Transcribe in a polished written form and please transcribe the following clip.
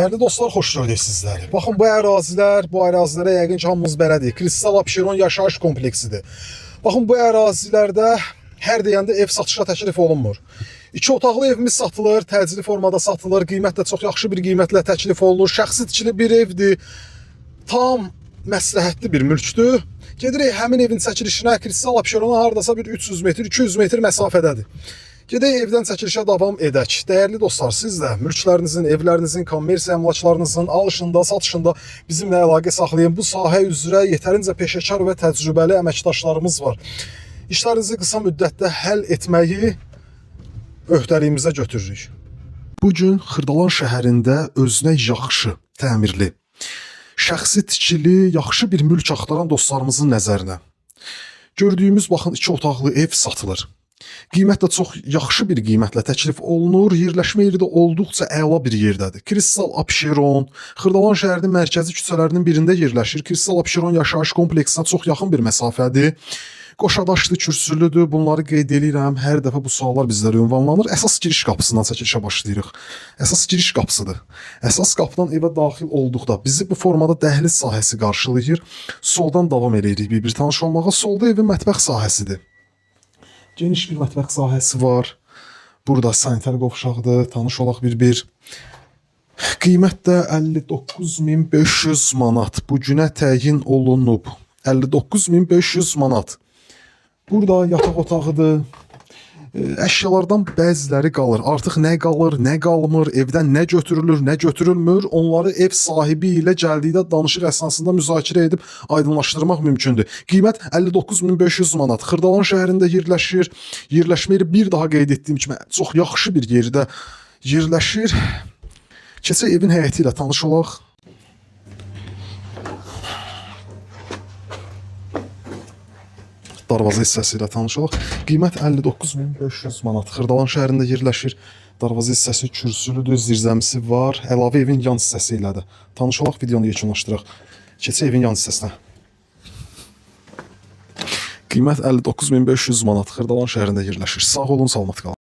Değerli dostlar, xoş gördük sizləri. Baxın, bu ərazilərə yəqin ki, hamımız bələdiyik. Kristal Abşeron yaşayış kompleksidir. Baxın, bu ərazilərdə hər deyəndə ev satışa təklif olunmur. 2 otaqlı evimiz satılır, təcili formada satılır, qiymət də çox yaxşı bir qiymətlə təklif olunur. Şəxsi tikili bir evdir, tam məsləhətli bir mülkdür. Gedirik həmin evin çəkilişinə. Kristal Abşerona hardasa bir 300 metr, 200 metr məsafədədir. Gedək evdən çəkilişə davam edək. Dəyərli dostlar, siz də mülklərinizin, evlərinizin, kommersiya əmlaklarınızın alışında, satışında bizimlə əlaqə saxlayın. Bu sahə üzrə yetərincə peşəkar və təcrübəli əməkdaşlarımız var. İşlərinizi qısa müddətdə həll etməyi öhdəliyimizə götürürük. Bugün Xırdalan şəhərində özünə yaxşı, təmirli, şəxsi tikili, yaxşı bir mülk axtaran dostlarımızın nəzərinə gördüyümüz, baxın, 2 otaqlı ev satılır. Qiymət də çox yaxşı bir qiymətlə təklif olunur. Yerləşmə yeri də olduqca əla bir yerdədir. Kristal Abşeron Xırdalan şəhərinin mərkəzi küçələrinin birində yerləşir. Kristal Abşeron yaşayış kompleksinə çox yaxın bir məsafədir. Qoşadaşlı, kürsülüdür. Bunları qeyd edirəm. Hər dəfə bu suallar bizlərə ünvanlanır. Əsas giriş qapısından çəkilişə başlayırıq. Əsas giriş qapısıdır. Əsas qapıdan evə daxil olduqda bizi bu formada dəhliz sahəsi qarşılayır. Soldan davam edirik bir tanış olmağa. Solda evin mətbəx sahəsidir. Geniş bir mətbəx sahəsi var. Burada sanitar qovşaqdır. Tanış olaq bir. Qiymət də 59.500 manat. Bu günə təyin olunub. 59.500 manat. Burada yataq otağıdır. Əşyalardan bəziləri qalır. Artıq nə qalır, nə qalmır, evdən nə götürülür, nə götürülmür, onları ev sahibi ilə gəldikdə danışıq əsnasında müzakirə edib aydınlaşdırmaq mümkündür. Qiymət 59.500 manat. Xırdalan şəhərində yerləşir. Yerləşmə yeri bir daha qeyd etdiyim kimi çox yaxşı bir yerdə yerləşir. Keçək evin həyəti ilə tanış olaq. Darvaza hissəsi ilə tanış olaq. Qiymət 59.500 manat. Xırdalan şəhərində yerləşir. Darvaza hissəsi kürsülüdür, zirzəmisi var. Əlavə evin yan hissəsi ilədir. Tanış olaq, videonu yekunlaşdıraq. Keçək evin yan hissəsinə. Qiymət 59.500 manat. Xırdalan şəhərində yerləşir. Sağ olun, salamat qalın.